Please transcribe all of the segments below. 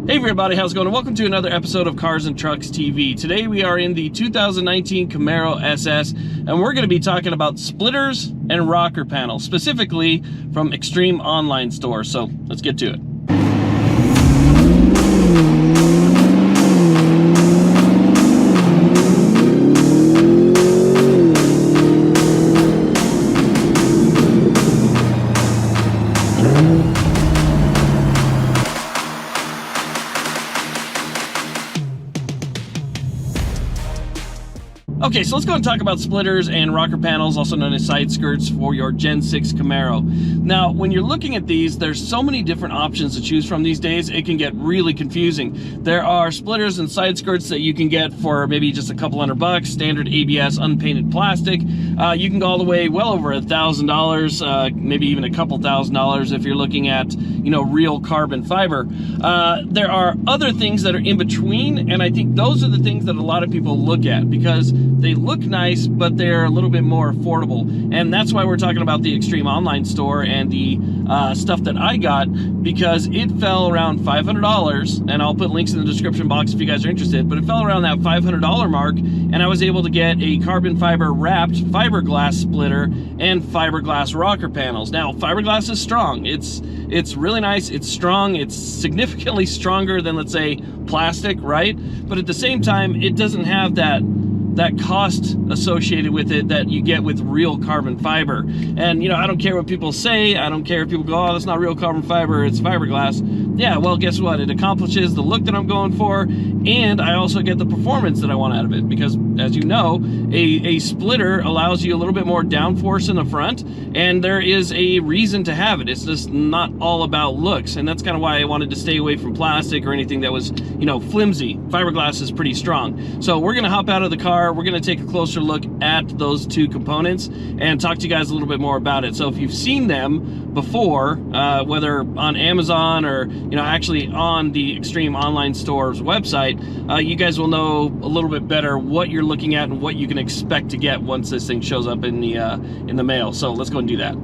Hey everybody, how's it going? Welcome to another episode of Cars and Trucks TV. Today we are in the 2019 Camaro SS, and we're going to be talking about splitters and rocker panels, specifically from Extreme Online Store. So let's get to it. Okay, so let's go and talk about splitters and rocker panels, also known as side skirts, for your Gen 6 Camaro. Now, when you're looking at these, there's so many different options to choose from these days, it can get really confusing. There are splitters and side skirts that you can get for maybe just a couple $100, standard ABS, unpainted plastic. You can go all the way well over $1,000, maybe even a couple $1,000 if you're looking at, you know, real carbon fiber. There are other things that are in between, and I think those are the things that a lot of people look at because they look nice, but they're a little bit more affordable. And that's why we're talking about the Extreme Online Store and the stuff that I got, because it fell around $500, and I'll put links in the description box if you guys are interested, but it fell around that $500 mark, and I was able to get a carbon fiber wrapped fiberglass splitter and fiberglass rocker panels. Now, fiberglass is strong. It's really nice, it's strong, it's significantly stronger than, let's say, plastic, right? But at the same time, it doesn't have that cost associated with it that you get with real carbon fiber. And, you know, I don't care what people say. I don't care if people go, oh, that's not real carbon fiber, it's fiberglass. Yeah, well, guess what? It accomplishes the look that I'm going for, and I also get the performance that I want out of it, because, as you know, a splitter allows you a little bit more downforce in the front, and there is a reason to have it. It's just not all about looks, and that's kind of why I wanted to stay away from plastic or anything that was, you know, flimsy. Fiberglass is pretty strong. So we're gonna hop out of the car, we're gonna take a closer look at those two components and talk to you guys a little bit more about it. So if you've seen them before, whether on Amazon or, you know, actually on the Extreme Online Store's website, you guys will know a little bit better what you're looking at and what you can expect to get once this thing shows up in the mail. So let's go and do that.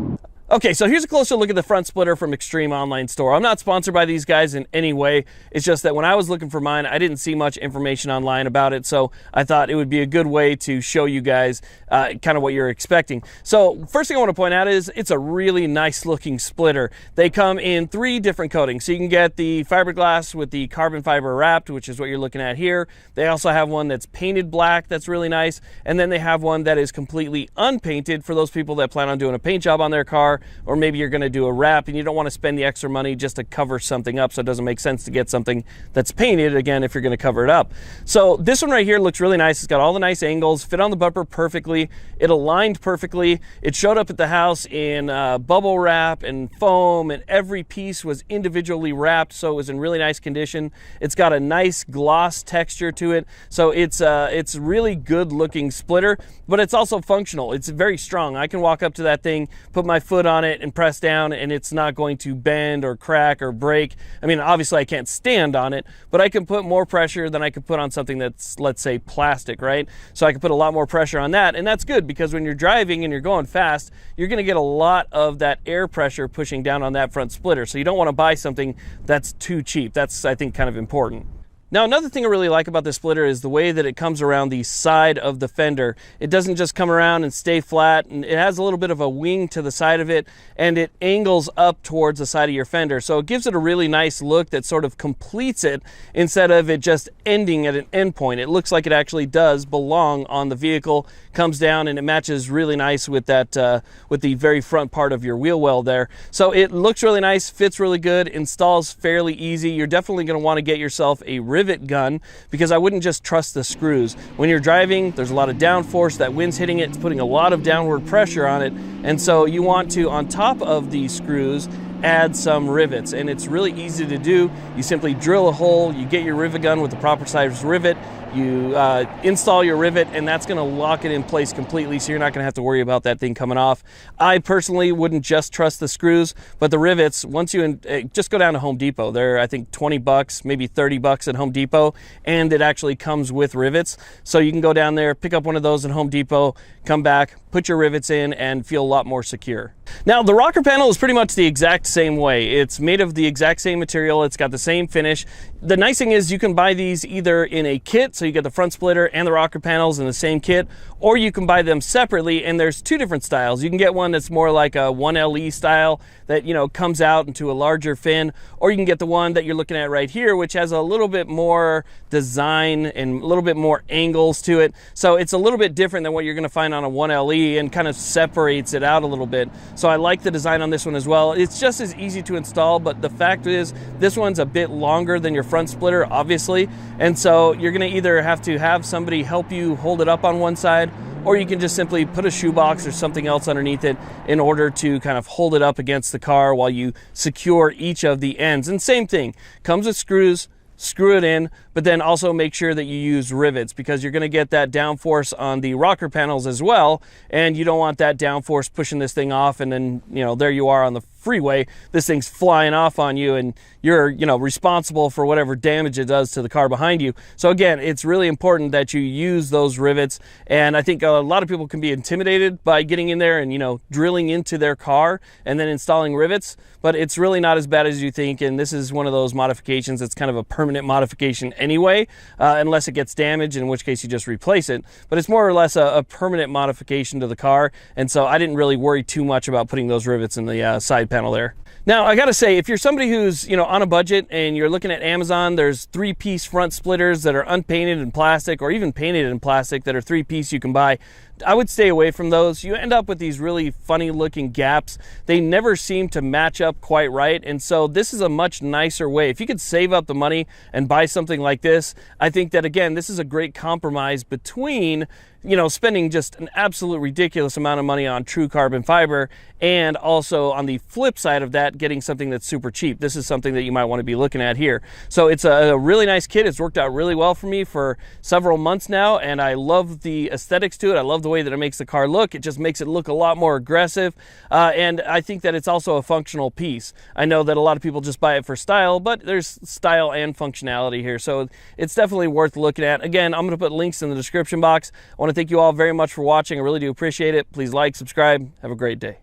Okay, so here's a closer look at the front splitter from Extreme Online Store. I'm not sponsored by these guys in any way. It's just that when I was looking for mine, I didn't see much information online about it, so I thought it would be a good way to show you guys kind of what you're expecting. So first thing I want to point out is it's a really nice looking splitter. They come in 3 different coatings. So you can get the fiberglass with the carbon fiber wrapped, which is what you're looking at here. They also have one that's painted black, that's really nice. And then they have one that is completely unpainted for those people that plan on doing a paint job on their car, or maybe you're going to do a wrap and you don't want to spend the extra money just to cover something up, so it doesn't make sense to get something that's painted, again, if you're going to cover it up. So this one right here looks really nice. It's got all the nice angles, fit on the bumper perfectly, it aligned perfectly, it showed up at the house in bubble wrap and foam, and every piece was individually wrapped, so it was in really nice condition. It's got a nice gloss texture to it, so it's really good looking splitter, but it's also functional. It's very strong. I can walk up to that thing, put my foot on it and press down, and it's not going to bend or crack or break. I mean, obviously I can't stand on it, but I can put more pressure than I could put on something that's, let's say, plastic, right? So I can put a lot more pressure on that, and that's good because when you're driving and you're going fast, you're going to get a lot of that air pressure pushing down on that front splitter. So you don't want to buy something that's too cheap. That's, I think, kind of important. Now, another thing I really like about this splitter is the way that it comes around the side of the fender. It doesn't just come around and stay flat, and it has a little bit of a wing to the side of it, and it angles up towards the side of your fender. So it gives it a really nice look that sort of completes it instead of it just ending at an end point. It looks like it actually does belong on the vehicle, comes down, and it matches really nice with that, with the very front part of your wheel well there. So it looks really nice, fits really good, installs fairly easy. You're definitely going to want to get yourself a rivet gun, because I wouldn't just trust the screws. When you're driving, there's a lot of downforce, that wind's hitting it, it's putting a lot of downward pressure on it, and so you want to, on top of the screws, add some rivets, and it's really easy to do. You simply drill a hole, you get your rivet gun with the proper size rivet, you install your rivet, and that's going to lock it in place completely, so you're not going to have to worry about that thing coming off. I personally wouldn't just trust the screws, but the rivets, once you just go down to Home Depot, they're, I think, 20 bucks, maybe 30 bucks at Home Depot, and it actually comes with rivets, so you can go down there, pick up one of those at Home Depot, come back, put your rivets in, and feel a lot more secure. Now, the rocker panel is pretty much the exact same way. It's made of the exact same material. It's got the same finish. The nice thing is you can buy these either in a kit, so you get the front splitter and the rocker panels in the same kit, or you can buy them separately, and there's two different styles. You can get one that's more like a 1LE style that, you know, comes out into a larger fin, or you can get the one that you're looking at right here, which has a little bit more design and a little bit more angles to it. So it's a little bit different than what you're gonna find on a 1LE and kind of separates it out a little bit. So I like the design on this one as well. It's just as easy to install, but the fact is this one's a bit longer than your front splitter, obviously. And so you're gonna either have to have somebody help you hold it up on one side, or you can just simply put a shoebox or something else underneath it in order to kind of hold it up against the car while you secure each of the ends. And same thing, comes with screws, screw it in, but then also make sure that you use rivets, because you're going to get that downforce on the rocker panels as well, and you don't want that downforce pushing this thing off, and then, you know, there you are on the freeway, this thing's flying off on you, and you're, you know, responsible for whatever damage it does to the car behind you. So again, it's really important that you use those rivets, and I think a lot of people can be intimidated by getting in there and, you know, drilling into their car and then installing rivets, but it's really not as bad as you think, and this is one of those modifications that's kind of a permanent modification anyway, unless it gets damaged, in which case you just replace it. But it's more or less a permanent modification to the car, and so I didn't really worry too much about putting those rivets in the side panel there. Now, I gotta say, if you're somebody who's, you know, on a budget and you're looking at Amazon, there's 3-piece front splitters that are unpainted in plastic, or even painted in plastic, that are 3-piece you can buy. I would stay away from those. You end up with these really funny looking gaps. They never seem to match up quite right, and so this is a much nicer way. If you could save up the money and buy something like this, I think that, again, this is a great compromise between, you know, spending just an absolute ridiculous amount of money on true carbon fiber, and also on the flip side of that, getting something that's super cheap. This is something that you might want to be looking at here. So it's a really nice kit. It's worked out really well for me for several months now, and I love the aesthetics to it. I love the way that it makes the car look. It just makes it look a lot more aggressive, and I think that it's also a functional piece. I know that a lot of people just buy it for style, but there's style and functionality here, so it's definitely worth looking at. Again, I'm going to put links in the description box. I want to thank you all very much for watching. I really do appreciate it. Please like, subscribe. Have a great day.